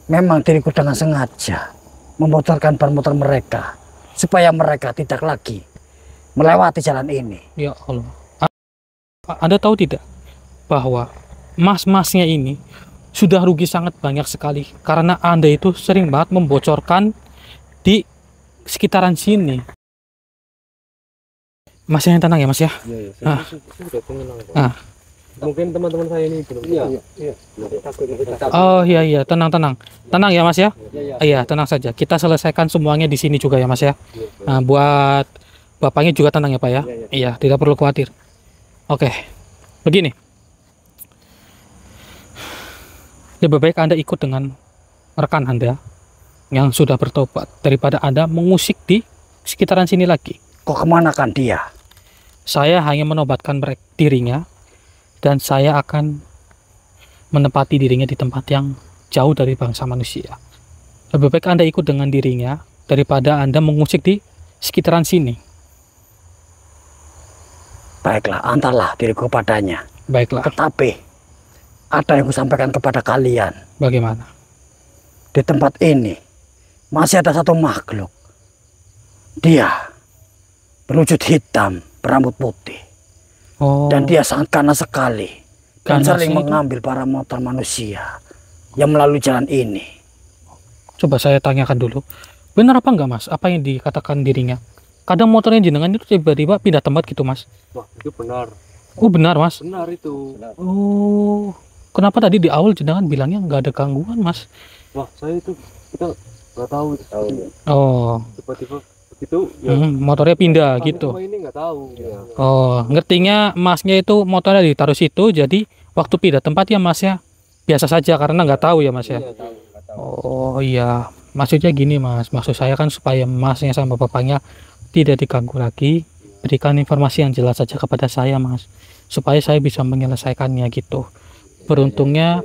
Memang diriku dengan sengaja membocorkan ban motor mereka supaya mereka tidak lagi melewati jalan ini. Ya Allah. Anda tahu tidak bahwa mas-masnya ini sudah rugi sangat banyak sekali karena Anda itu sering banget membocorkan di sekitaran sini. Mas yang tenang ya, Mas ya. Iya, sudah tenang. Mungkin teman-teman saya ini belum. Iya. Oh iya, tenang ya, Mas ya. Iya, tenang saja. Kita selesaikan semuanya di sini juga ya, Mas ya. Nah, buat bapaknya juga tenang ya, Pak ya. Iya, tidak perlu khawatir. Oke. Begini. Lebih baik Anda ikut dengan rekan Anda yang sudah bertobat daripada Anda mengusik di sekitaran sini lagi. Kok kemanakan dia? Saya hanya menobatkan dirinya dan saya akan menempati dirinya di tempat yang jauh dari bangsa manusia. Lebih baik Anda ikut dengan dirinya daripada Anda mengusik di sekitaran sini. Baiklah, antarlah diriku padanya. Baiklah. Tetapi ada yang kusampaikan kepada kalian. Bagaimana? Di tempat ini masih ada satu makhluk. Dia berwujud hitam, berambut putih. Oh. Dan dia sangat ganas sekali. Dan Ganasnya sering itu? mengambil para motor manusia yang melalui jalan ini. Coba saya tanyakan dulu. Benar apa enggak, Mas? Apa yang dikatakan dirinya? Kadang motornya jenengan itu tiba-tiba pindah tempat gitu, Mas. Wah, itu benar. Oh, benar, Mas. Benar itu. Oh. Kenapa tadi di awal jenengan bilangnya nggak ada gangguan, Mas? Wah, kita nggak tahu. Oh. Tiba-tiba itu ya, motornya pindah gitu. cuma ini nggak tahu ya. Oh, ngertinya masnya itu motornya ditaruh situ, jadi waktu pindah tempat ya masnya biasa saja karena nggak tahu ya mas ya. Iya, tahu, nggak tahu. Oh iya, maksudnya gini mas, maksud saya kan supaya masnya sama bapaknya tidak diganggu lagi, berikan informasi yang jelas saja kepada saya mas, supaya saya bisa menyelesaikannya gitu. Beruntungnya,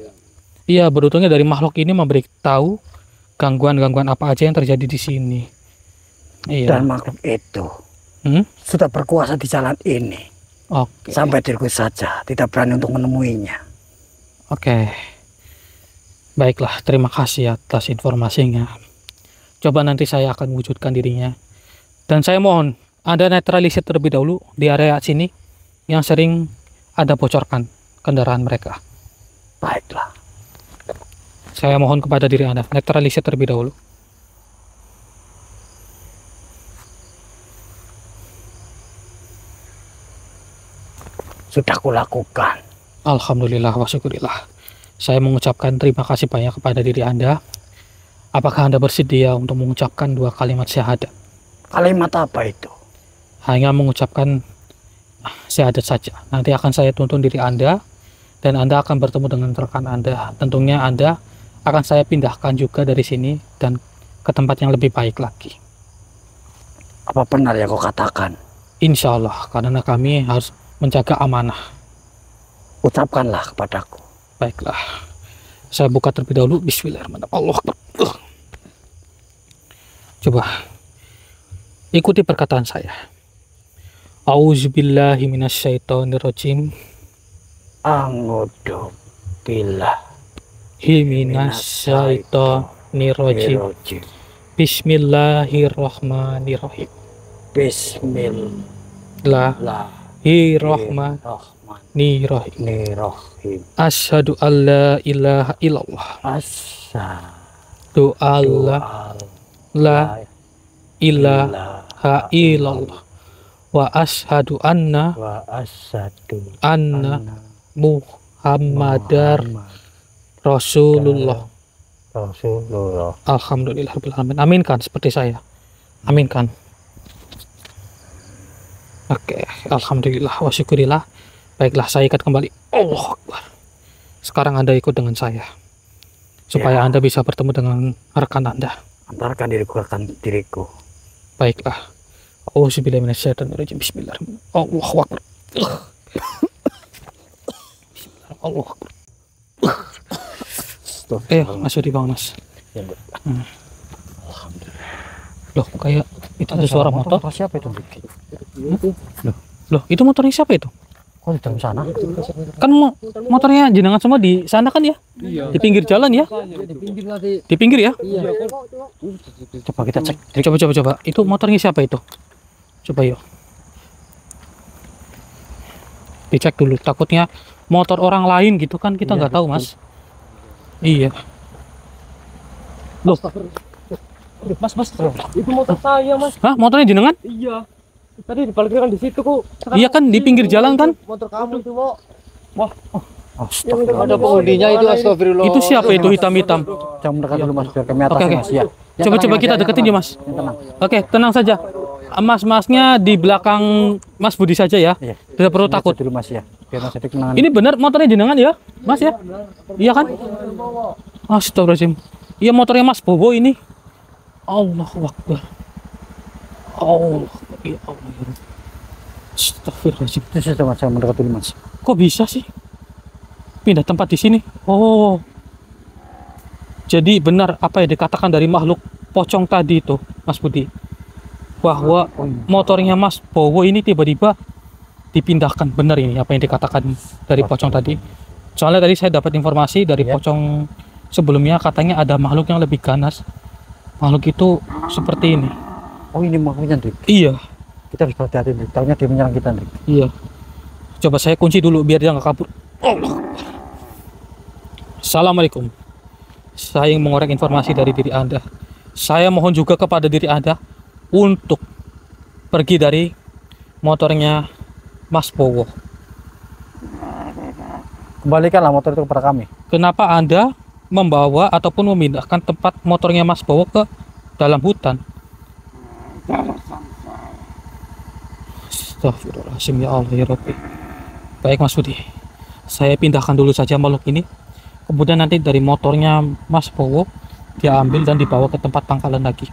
iya beruntungnya dari makhluk ini memberitahu gangguan-gangguan apa aja yang terjadi di sini. Iya. Dan makhluk itu Hmm? sudah berkuasa di jalan ini. Oke. Sampai diriku saja tidak berani untuk menemuinya. Oke. Baiklah, terima kasih atas informasinya. Coba nanti saya akan wujudkan dirinya. Dan saya mohon Anda netralisir terlebih dahulu di area sini yang sering ada bocorkan kendaraan mereka. Baiklah. Saya mohon kepada diri Anda, netralisir terlebih dahulu. Sudah kulakukan. Alhamdulillah wa syukurillah. Saya mengucapkan terima kasih banyak kepada diri Anda. Apakah Anda bersedia untuk mengucapkan 2 kalimat syahadat? Kalimat apa itu? Hanya mengucapkan syahadat saja. Nanti akan saya tuntun diri Anda dan Anda akan bertemu dengan rekan Anda. Tentunya Anda akan saya pindahkan juga dari sini dan ke tempat yang lebih baik lagi. Apa benar yang kau katakan? Insya Allah, karena kami harus menjaga amanah. Ucapkanlah kepadaku. Baiklah, saya buka terlebih dahulu. Bismillahirrahmanirrahim. Allah Akbar. Coba ikuti perkataan saya. Auzubillahi minasyaitonirrajim. A'udzu billahi Minasyaitonirrajim. Bismillahirrahmanirrahim. Bismillahirrahmanirrahim. Asyhadu alla ilaha illallah. Asyhadu Allah la ilaha illallah. Wa asyhadu anna wa asyhadu anna Muhammadar Rasulullah. Rasulullah. Alhamdulillahirabbil alamin. Aminkan seperti saya. Aminkan. Oke, alhamdulillah wa syukurillah. Baiklah, saya ikat kembali. Allah Akbar. Sekarang Anda ikut dengan saya. Supaya Anda bisa bertemu dengan rekan Anda. Antarkan diriku rekan diriku. Baiklah. Auzubillahi minasyaitonirrajim. Bismillahirrahmanirrahim. Allahu Akbar. Allahu Akbar. Mas Yudi bang mas. Loh, kayak itu ada suara motor. Siapa itu? Loh, itu motornya siapa itu? Kok di dalam sana? Kan motornya jenengan semua di sana kan ya? Iya. Di pinggir jalan ya? Di pinggir tadi. Di pinggir ya? Iya. Coba kita cek. Coba. Itu motornya siapa itu? Coba yuk. Dicek dulu. Takutnya motor orang lain gitu kan kita nggak tahu mas. Iya. Loh. Mas, itu motor saya, Mas. Hah? Motornya jenengan? Iya. Tadi diparkirkan di situ kok. Iya kan di pinggir jalan kan? Motor kamu itu, Mo. Astagfirullah. Ada pengundinya itu, astagfirullah. Itu siapa itu hitam-hitam? Jangan mendekat dulu mas, biar kami atasnya Oke. mas ya. Coba kita deketin ya mas. Tenang. Oke, tenang saja. Mas-masnya di belakang Mas Budi saja ya. Iya. Tidak perlu takut. Dulu mas ya. Biar mas Edik tenang. Ini benar motornya jenengan ya, Mas ya? Iya kan? Astagfirullahaladzim. Iya motornya Mas Bobo ini. Allahu Akbar. Allah. Ya Allah. Astagfirullahaladzim. Sudah mas, saya mendekat dulu mas. Kok bisa sih pindah tempat di sini? Oh. Jadi benar apa yang dikatakan dari makhluk pocong tadi itu, Mas Budi. Bahwa motornya Mas Bowo ini tiba-tiba dipindahkan. Benar ini apa yang dikatakan dari pocong tadi. Soalnya tadi saya dapat informasi dari pocong sebelumnya, katanya ada makhluk yang lebih ganas. Makhluk itu seperti ini. Oh ini makhluknya Dik. Iya. Kita harus berhati-hati Dik. Taunya dia menyerang kita Dik. Iya. Coba saya kunci dulu biar dia nggak kabur. Allah. Assalamualaikum. Saya ingin mengorek informasi dari diri Anda. Saya mohon juga kepada diri Anda untuk pergi dari motornya Mas Bowo. Kembalikanlah motor itu kepada kami. Kenapa Anda membawa ataupun memindahkan tempat motornya Mas Bowo ke dalam hutan? Astagfirullahaladzim, ya Allah ya Rabbi. Baik Mas Budi, saya pindahkan dulu saja makhluk ini. Kemudian nanti dari motornya Mas Bowo diambil dan dibawa ke tempat pangkalan lagi.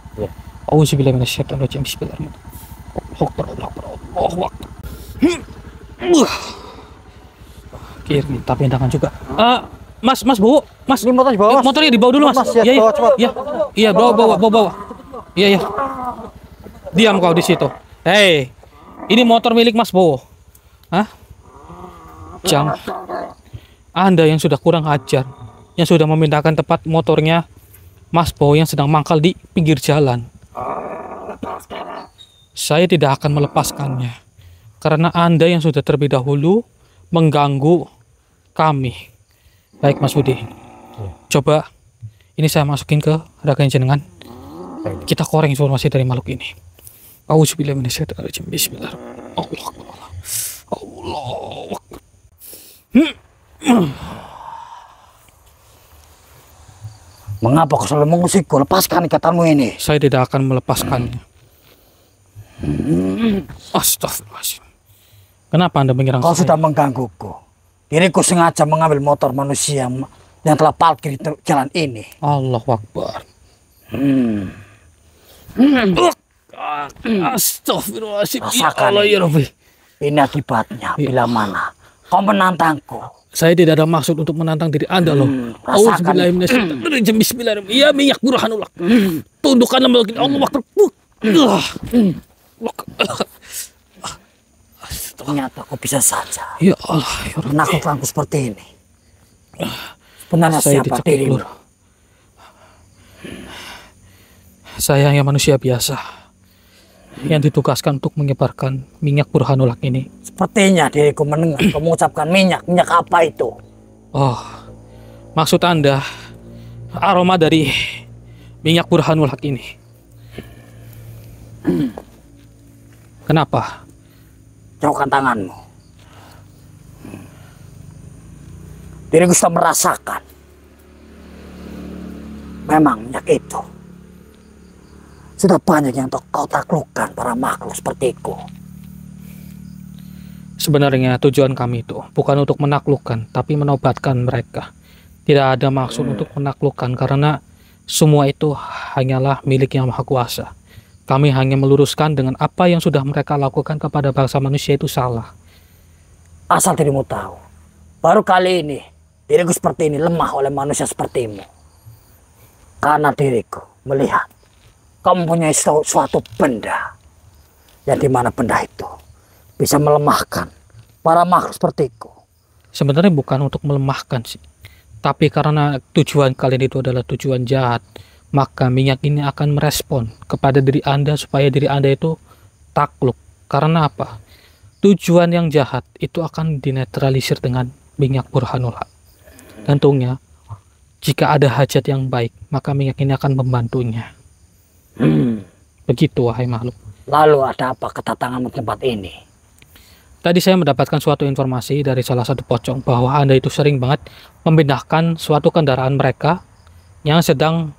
Auzubillahiminasyaitonirrajim. Bismillahirrahmanirrahim. Allahu Akbar. Kiri kita pindahkan juga. Mas Bowo, Mas. Ini motor dibawa, Mas. Motornya dibawa dulu, Mas. Mas, ya, Iya, bawa cepat. iya, bawa. Iya. Diam kau di situ. Hei, ini motor milik Mas Bowo. Hah? Jangan. Anda yang sudah kurang ajar, yang sudah memindahkan tempat motornya Mas Bowo yang sedang mangkal di pinggir jalan. Saya tidak akan melepaskannya karena Anda yang sudah terlebih dahulu mengganggu kami. Baik Mas Budi, coba ini saya masukin ke raga jenengan. Kita koreng informasi dari makhluk ini. Auzubillahiminasyaitonirrajim. Bismillahirrahmanirrahim. Allah. Mengapa kau selalu mengusikku? Lepaskan ikatanmu ini. Saya tidak akan melepaskannya. Astagfirullahaladzim. Kenapa Anda menyerang Kau saya? sudah menggangguku. Diriku sengaja mengambil motor manusia yang telah parkir di jalan ini. Allahu Akbar. Astagfirullahaladzim. Ya Rasakan Allah ya Rabbi. Ini akibatnya bila mana kau menantangku. Saya tidak ada maksud untuk menantang diri Anda loh. Rasakan. Auzubillahiminasyaitonirrajim. Bismillahirrahmanirrahim. Ya minyak burhanullah. Tundukkanlah makhluk ini. Allahu Akbar. Ternyata kau bisa saja Ya Allah ya Rabbi. menakutkanku seperti ini. Sebenarnya Saya siapa dicekik, dirimu? Lur. Saya yang manusia biasa yang ditugaskan untuk menyebarkan minyak burhanullah ini. Sepertinya diriku mendengar kau mengucapkan minyak. Minyak apa itu? Oh, maksud Anda aroma dari minyak burhanullah ini. Kenapa? Jauhkan tanganmu. Diriku sudah merasakan. Memang minyak itu sudah banyak yang kau taklukkan para makhluk sepertiku. Sebenarnya tujuan kami itu bukan untuk menaklukkan, tapi menobatkan mereka. Tidak ada maksud untuk menaklukkan karena semua itu hanyalah milik Yang Maha Kuasa. Kami hanya meluruskan dengan apa yang sudah mereka lakukan kepada bangsa manusia itu salah. Asal dirimu tahu, baru kali ini diriku seperti ini lemah oleh manusia sepertimu. Karena diriku melihat kau mempunyai suatu benda, yang dimana benda itu bisa melemahkan para makhluk sepertiku. Sebenarnya bukan untuk melemahkan sih, tapi karena tujuan kalian itu adalah tujuan jahat, maka minyak ini akan merespon kepada diri Anda supaya diri Anda itu takluk. Karena apa? Tujuan yang jahat itu akan dinetralisir dengan minyak burhanullah. Tentunya jika ada hajat yang baik, maka minyak ini akan membantunya. Begitu wahai makhluk. Lalu ada apa kedatanganmu tempat ini? Tadi saya mendapatkan suatu informasi dari salah satu pocong bahwa Anda itu sering banget memindahkan suatu kendaraan mereka yang sedang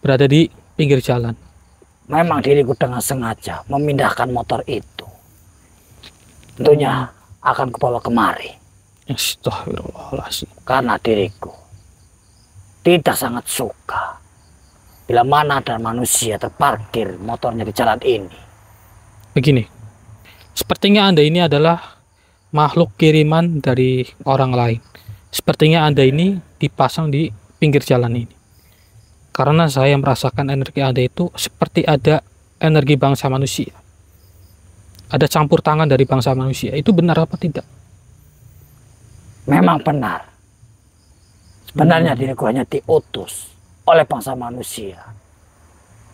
berada di pinggir jalan. Memang diriku dengan sengaja memindahkan motor itu. Tentunya akan kubawa kemari. Astagfirullahaladzim. Karena diriku tidak sangat suka bila mana ada manusia terparkir motornya di jalan ini. Begini, sepertinya Anda ini adalah makhluk kiriman dari orang lain. Sepertinya Anda ini dipasang di pinggir jalan ini. Karena saya merasakan energi Anda itu seperti ada energi bangsa manusia. Ada campur tangan dari bangsa manusia. Itu benar apa tidak? Memang benar. Sebenarnya diriku hanya diutus oleh bangsa manusia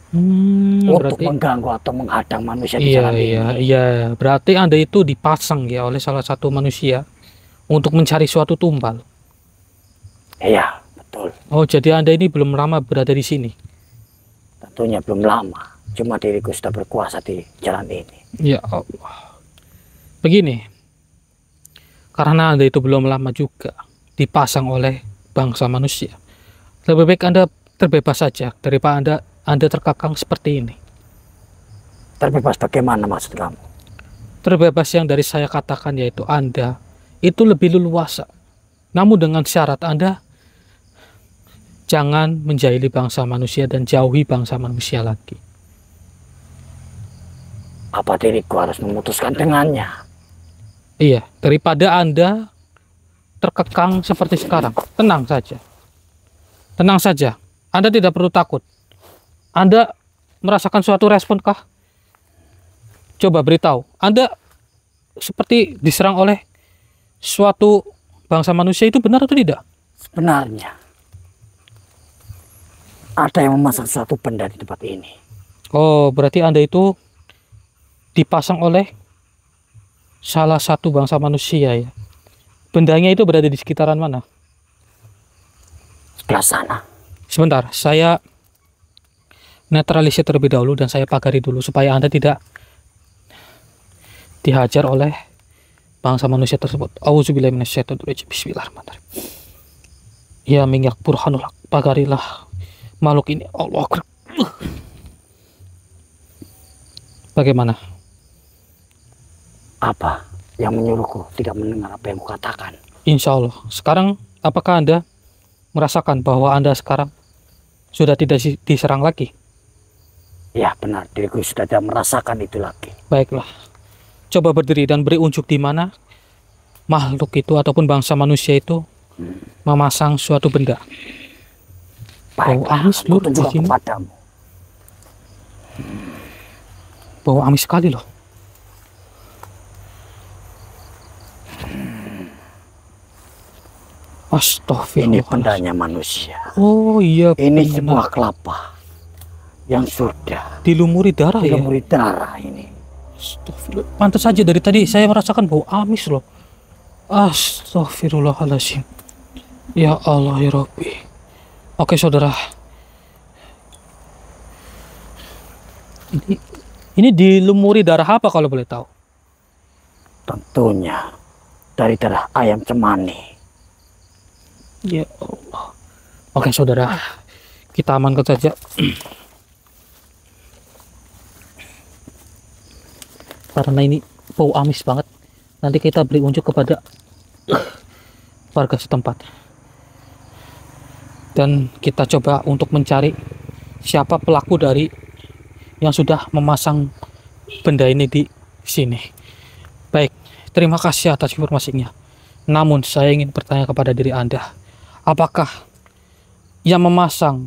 untuk Berarti mengganggu atau menghadang manusia di jalan ini. iya. Berarti Anda itu dipasang ya oleh salah satu manusia untuk mencari suatu tumbal. Iya, betul. Oh, jadi Anda ini belum lama berada di sini. Tentunya belum lama. Cuma diriku sudah berkuasa di jalan ini. Ya Allah. Begini, karena Anda itu belum lama juga dipasang oleh bangsa manusia, lebih baik Anda terbebas saja daripada Anda terkekang seperti ini. Terbebas bagaimana maksud kamu? Terbebas yang dari saya katakan yaitu Anda itu lebih leluasa. Namun dengan syarat Anda jangan menjahili bangsa manusia dan jauhi bangsa manusia lagi. Apa diriku harus memutuskan dengannya? Iya, daripada Anda terkekang seperti sekarang. Tenang saja. Tenang saja. Anda tidak perlu takut. Anda merasakan suatu respon kah? Coba beritahu. Anda seperti diserang oleh suatu bangsa manusia, itu benar atau tidak? Sebenarnya ada yang memasang suatu benda di tempat ini. Oh, berarti Anda itu dipasang oleh salah satu bangsa manusia ya. Bendanya itu berada di sekitaran mana? Sebelah sana. Sebentar, saya netralisir terlebih dahulu dan saya pagari dulu supaya Anda tidak dihajar oleh bangsa manusia tersebut. Auzubillahi minasyaitonirrajim. Bismillahirrahmanirrahim. Ya minyak burhanul haq, pagarilah makhluk ini. Allah Akbar. Bagaimana? Apa yang menyuruhku tidak mendengar apa yang kukatakan? Insya Allah. Sekarang apakah Anda merasakan bahwa Anda sekarang sudah tidak diserang lagi? Ya benar, diriku sudah tidak merasakan itu lagi. Baiklah. Coba berdiri dan beri unjuk di mana makhluk itu ataupun bangsa manusia itu memasang suatu benda. Bau amis loh di sini. Kepadamu. Bau amis sekali loh. Ini Astagfirullah. bendanya manusia. Oh iya. Ini benar. sebuah kelapa yang sudah Dilumuri darah ya. dilumuri darah ini. Astagfirullah. Pantas saja dari tadi saya merasakan bau amis loh. Astagfirullahaladzim. Ya Allah ya Rabbi. Oke saudara. Ini dilumuri darah apa kalau boleh tahu? Tentunya dari darah ayam cemani. Ya Allah. Oke saudara. Kita amankan saja. Karena ini bau amis banget. Nanti kita beri unjuk kepada warga setempat. Dan kita coba untuk mencari siapa pelaku dari yang sudah memasang benda ini di sini. Baik, terima kasih atas informasinya. Namun saya ingin bertanya kepada diri Anda. Apakah yang memasang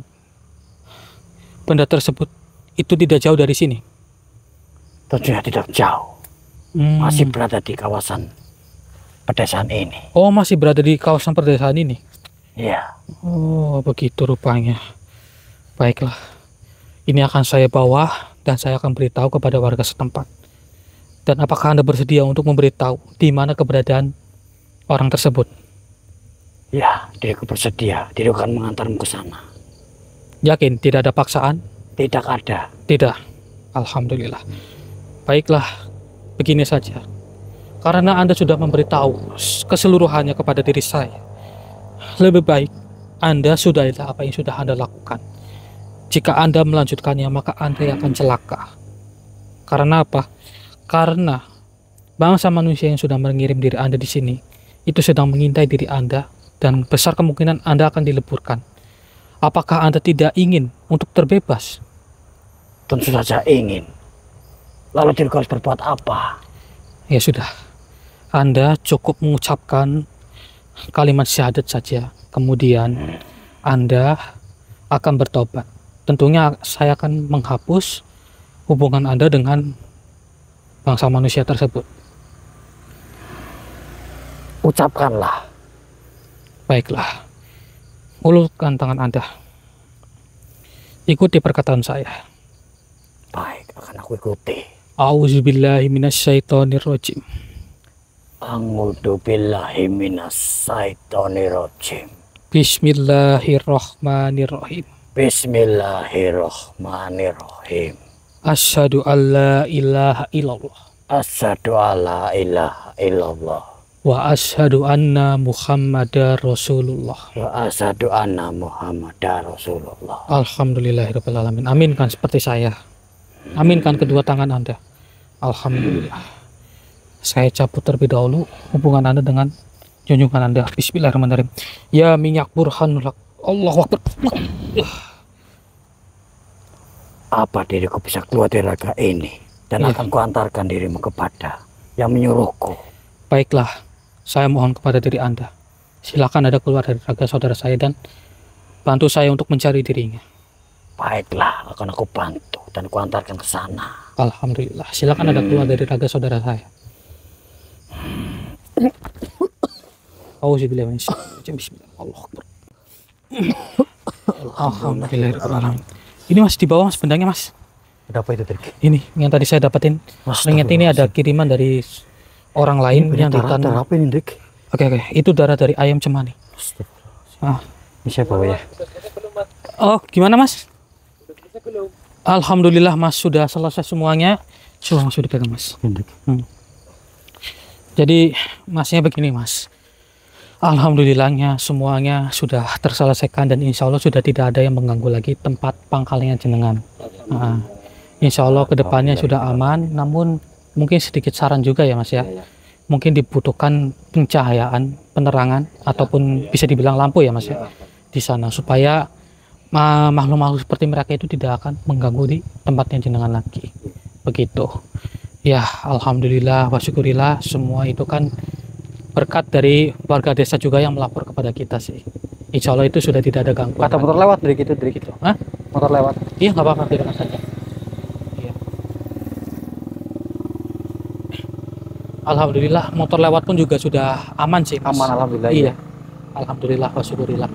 benda tersebut itu tidak jauh dari sini? Tentunya tidak jauh. Masih berada di kawasan pedesaan ini. Oh, masih berada di kawasan pedesaan ini? Iya. Oh, begitu rupanya. Baiklah. Ini akan saya bawa dan saya akan beritahu kepada warga setempat. Dan apakah Anda bersedia untuk memberitahu di mana keberadaan orang tersebut? Ya, diriku bersedia. Diriku akan mengantarmu ke sana. Yakin tidak ada paksaan? Tidak ada. Tidak. Alhamdulillah. Baiklah, begini saja. Karena Anda sudah memberitahu keseluruhannya kepada diri saya, lebih baik Anda sudahilah apa yang sudah Anda lakukan. Jika Anda melanjutkannya, maka Anda akan celaka. Karena apa? Karena bangsa manusia yang sudah mengirim diri Anda di sini, itu sedang mengintai diri Anda, dan besar kemungkinan Anda akan dileburkan. Apakah Anda tidak ingin untuk terbebas? Tentu saja ingin. Lalu diriku harus berbuat apa? Ya sudah, Anda cukup mengucapkan kalimat syahadat saja. Kemudian Anda akan bertobat. Tentunya saya akan menghapus hubungan Anda dengan bangsa manusia tersebut. Ucapkanlah. Baiklah, ulurkan tangan Anda. Ikuti perkataan saya. Baik, akan aku ikuti. Auzubillahi minasyaitonirrajim. A'udzubillahi minasyaitonirrajim. Bismillahirrahmanirrahim. Bismillahirrahmanirrahim. Asyhadu alla ilaha illallah. Asyhadu alla ilaha illallah. Wa asyhadu anna Muhammadar Rasulullah. Wa asyhadu anna Muhammadar Rasulullah. Alhamdulillahirabbil alamin. Amin kan seperti saya. Aminkan kedua tangan Anda. Alhamdulillah. Saya cabut terlebih dahulu hubungan Anda dengan junjungan Anda. Bismillahirrahmanirrahim. Ya minyak burhanullah. Allahu Akbar. Apa diriku bisa keluar dari raga ini dan Iya. akan kuantarkan dirimu kepada yang menyuruhku. Baiklah, saya mohon kepada diri Anda. Silakan Anda keluar dari raga saudara saya dan bantu saya untuk mencari dirinya. Baiklah, akan aku bantu dan kuantarkan ke sana. Alhamdulillah. Silakan Anda keluar dari raga saudara saya. Auzubillahi minasyaitonir Bismillah. Allahu Akbar. Alhamdulillahirrahmanirrahim. Ini Mas di bawah Mas bendanya Mas. Ada apa itu, Trik? Ini yang tadi saya dapetin. Ternyata ini ada kiriman dari orang lain yang darah ditanam. apa ini, Trik? Oke, itu darah dari ayam cemani. Ah. Ini saya bawa ya. Oh, gimana Mas? Alhamdulillah Mas sudah selesai semuanya. Sudah dipegang Mas. Jadi Masnya begini Mas. Alhamdulillahnya semuanya sudah terselesaikan dan insya Allah sudah tidak ada yang mengganggu lagi tempat pangkalnya jenengan. Insya Allah kedepannya sudah aman. Namun mungkin sedikit saran juga ya Mas ya. Mungkin dibutuhkan pencahayaan, penerangan ataupun bisa dibilang lampu ya Mas ya di sana supaya makhluk-makhluk seperti mereka itu tidak akan mengganggu di tempatnya jenengan lagi. Begitu. Ya alhamdulillah wa syukurillah semua itu kan berkat dari warga desa juga yang melapor kepada kita sih. Insya Allah itu sudah tidak ada gangguan. Ada motor lewat dari gitu, dari gitu. Hah? Motor lewat. Iya nggak apa-apa, biarkan saja. Iya. Alhamdulillah motor lewat pun juga sudah aman sih Mas. Aman alhamdulillah. Iya. Alhamdulillah wa syukurillah.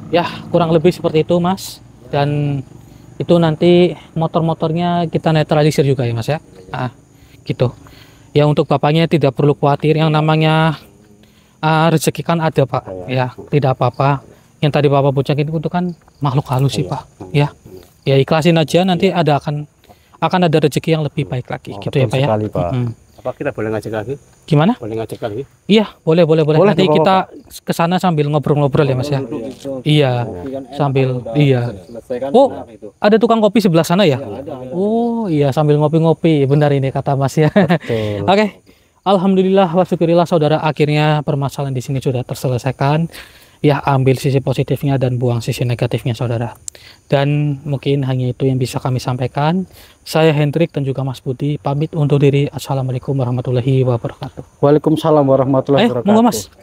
Ya kurang lebih seperti itu Mas. Dan itu nanti motor-motornya kita netralisir juga ya Mas ya. Gitu. Ya untuk bapaknya tidak perlu khawatir, yang namanya rezeki kan ada Pak. Ya tidak apa-apa. Yang tadi bapak bocakin itu kan makhluk halus sih Pak. Ya ikhlasin aja, nanti akan ada rezeki yang lebih baik lagi. Gitu ya Pak ya. Sekali, Pak. Apa kita boleh ngajak lagi? Gimana? Boleh ngajak lagi? Iya boleh. Nanti Bapak. kita kesana sambil ngobrol-ngobrol ya Mas ya. Iya sambil Oh ada tukang kopi sebelah sana ya. Oh iya sambil ngopi-ngopi, benar ini kata Mas ya. Oke. Alhamdulillah wa syukurillah saudara, akhirnya permasalahan di sini sudah terselesaikan. Ya ambil sisi positifnya dan buang sisi negatifnya saudara. Dan mungkin hanya itu yang bisa kami sampaikan. Saya Hendrik dan juga Mas Budi pamit undur diri. Assalamualaikum warahmatullahi wabarakatuh. Waalaikumsalam warahmatullahi wabarakatuh. Monggo Mas.